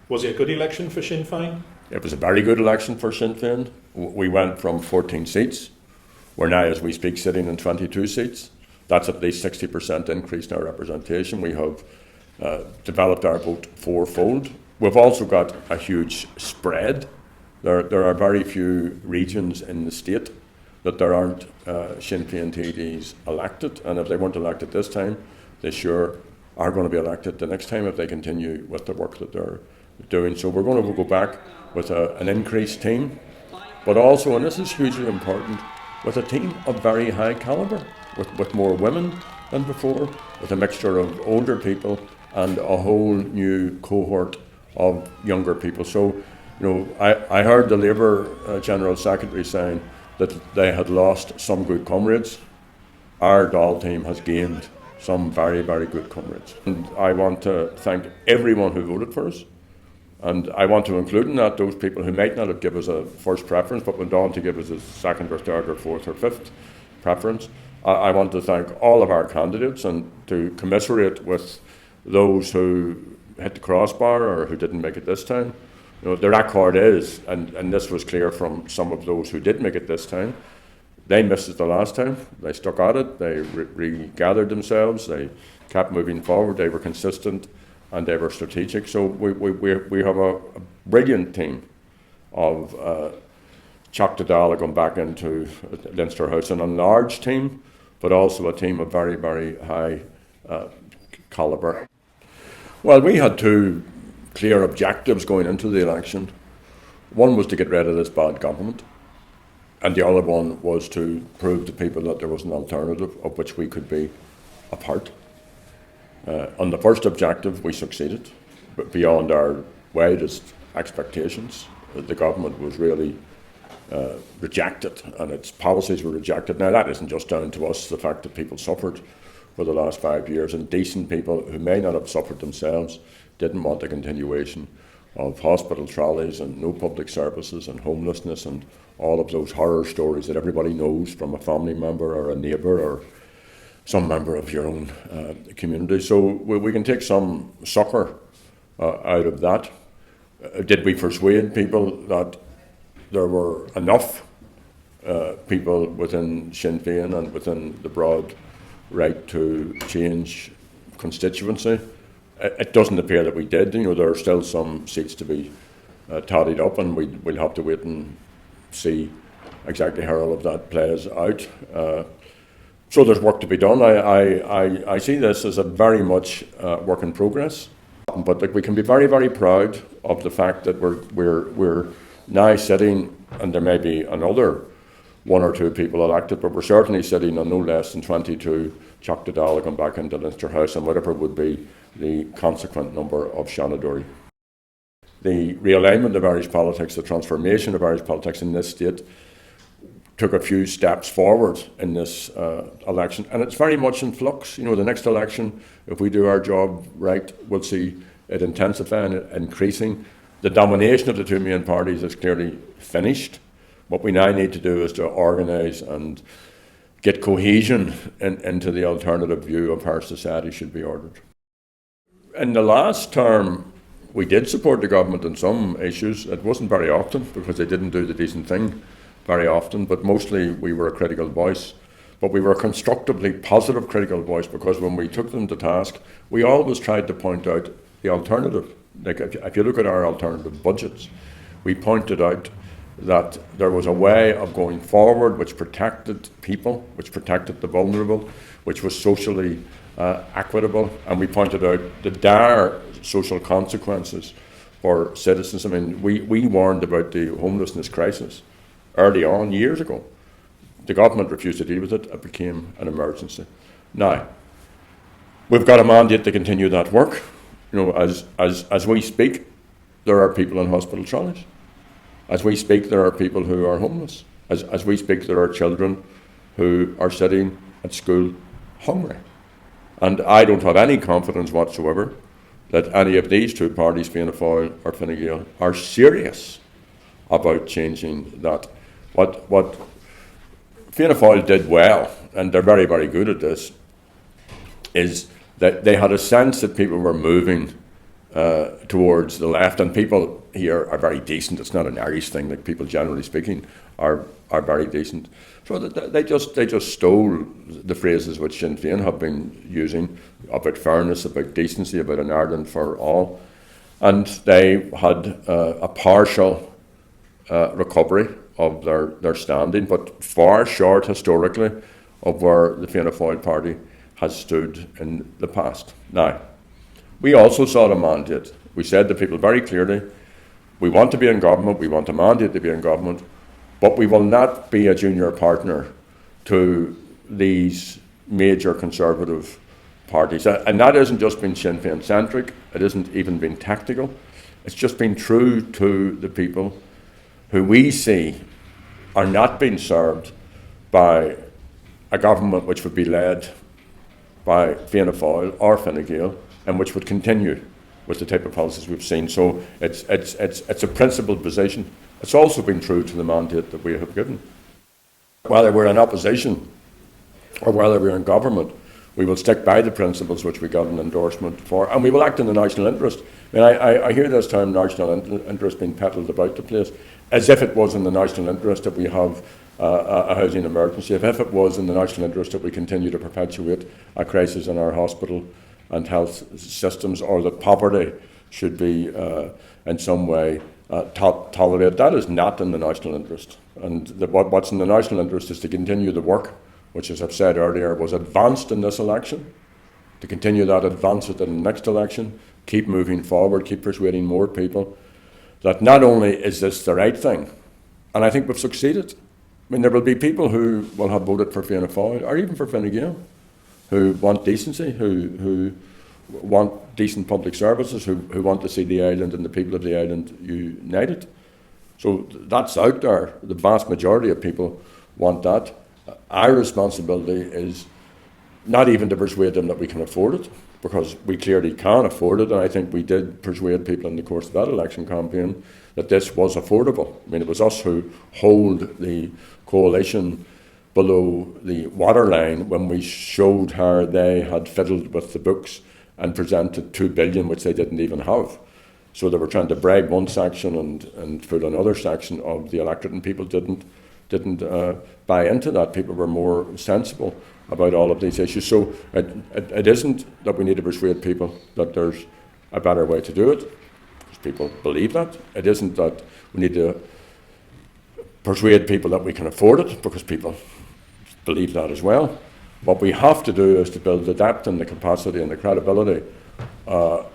Was it a good election for Sinn Féin? It was a very good election for Sinn Féin. We went from 14 seats. We're now, as we speak, sitting in 22 seats. That's at least 60% increase in our representation. We have developed our vote fourfold. We've also got a huge spread. There are very few regions in the state that there aren't Sinn Féin TDs elected, and if they weren't elected this time, they sure are going to be elected the next time if they continue with the work that they're doing. So we're going to go back with an increased team, but also, and this is hugely important, with a team of very high calibre, with more women than before, with a mixture of older people and a whole new cohort of younger people. So, I heard the Labour General Secretary saying that they had lost some good comrades. Our Dáil team has gained some very, very good comrades. And I want to thank everyone who voted for us. And I want to include in that those people who might not have given us a first preference, but went on to give us a second or third or fourth or fifth preference. I want to thank all of our candidates and to commiserate with those who hit the crossbar or who didn't make it this time. The record is, and this was clear from some of those who did make it this time, they missed it the last time. They stuck at it, they regathered themselves, they kept moving forward, they were consistent and they were strategic. So we have a brilliant team of Teachta Dála going back into Leinster House, an enlarged team, but also a team of very, very high calibre. Well, we had two clear objectives going into the election. One was to get rid of this bad government, and the other one was to prove to people that there was an alternative of which we could be a part. On the first objective, we succeeded, but beyond our widest expectations. The government was really rejected, and its policies were rejected. Now, that isn't just down to us, the fact that people suffered for the last 5 years, and decent people who may not have suffered themselves didn't want the continuation of hospital trolleys and no public services and homelessness and all of those horror stories that everybody knows from a family member or a neighbour or some member of your own community. So we can take some succour out of that. Did we persuade people that there were enough people within Sinn Féin and within the broad right to change constituency? It doesn't appear that we did. There are still some seats to be toddied up, and we'll have to wait and see exactly how all of that plays out. So there's work to be done. I see this as a very much work in progress, but we can be very, very proud of the fact that we're now sitting, and there may be another one or two people elected, but we're certainly sitting on no less than 22 Teachta Dála going back into Leinster House, and whatever would be the consequent number of Shanadori. The realignment of Irish politics, the transformation of Irish politics in this state took a few steps forward in this election, and it's very much in flux. The next election, if we do our job right, we'll see it intensifying, increasing. The domination of the two main parties is clearly finished. What we now need to do is to organise and get cohesion into the alternative view of how society should be ordered. In the last term, we did support the government on some issues. It wasn't very often because they didn't do the decent thing very often, but mostly we were a critical voice. But we were a constructively positive critical voice because when we took them to task, we always tried to point out the alternative. Like if you look at our alternative budgets, we pointed out that there was a way of going forward which protected people, which protected the vulnerable, which was socially equitable, and we pointed out the dire social consequences for citizens. I mean, we warned about the homelessness crisis early on, years ago. The government refused to deal with it. It became an emergency. Now, we've got a mandate to continue that work. As we speak, there are people in hospital trolleys. As we speak, there are people who are homeless. As we speak, there are children who are sitting at school hungry. And I don't have any confidence whatsoever that any of these two parties, Fianna Fáil or Fine Gael, are serious about changing that. What Fianna Fáil did well, and they're very, very good at this, is that they had a sense that people were moving towards the left, and people here are very decent. It's not an Irish thing. Like, people generally speaking are very decent. So they just stole the phrases which Sinn Féin have been using about fairness, about decency, about an Ireland for all, and they had a partial recovery of their standing, but far short historically of where the Fianna Fáil party has stood in the past. Now, we also sought a mandate. We said to people very clearly, we want to be in government, we want a mandate to be in government, but we will not be a junior partner to these major conservative parties. And that hasn't just been Sinn Féin centric, it hasn't even been tactical. It's just been true to the people who we see are not being served by a government which would be led by Fianna Fáil or Fine Gael, and which would continue with the type of policies we've seen. So it's a principled position. It's also been true to the mandate that we have given. Whether we're in opposition or whether we're in government, we will stick by the principles which we got an endorsement for, and we will act in the national interest. I mean, I hear this term national interest being peddled about the place, as if it was in the national interest that we have a housing emergency, if it was in the national interest that we continue to perpetuate a crisis in our hospital and health systems, or that poverty should be in some way tolerated. That is not in the national interest. And what's in the national interest is to continue the work, which, as I've said earlier, was advanced in this election, to continue that, advance it in the next election, keep moving forward, keep persuading more people that not only is this the right thing, and I think we've succeeded. I mean, there will be people who will have voted for Fianna Fáil, or even for Fine Gael, who want decency, who want decent public services, who want to see the island and the people of the island united. So that's out there. The vast majority of people want that. Our responsibility is not even to persuade them that we can afford it, because we clearly can afford it, and I think we did persuade people in the course of that election campaign that this was affordable. I mean, it was us who hold the coalition below the waterline when we showed how they had fiddled with the books and presented 2 billion, which they didn't even have. So they were trying to bribe one section and fool another section of the electorate, and people didn't buy into that. People were more sensible about all of these issues. So it isn't that we need to persuade people that there's a better way to do it, because people believe that. It isn't that we need to persuade people that we can afford it, because people believe that as well. What we have to do is to build the depth and the capacity and the credibility of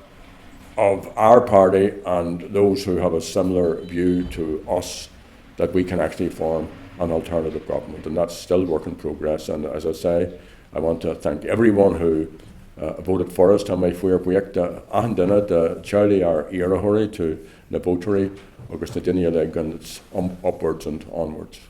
our party and those who have a similar view to us, that we can actually form an alternative government, and that's still work in progress. And as I say, I want to thank everyone who voted for us. Tá mé fuair buíocht an duine de Charlie our iarrthóirí to na votary agus na duine le, and it's upwards and onwards.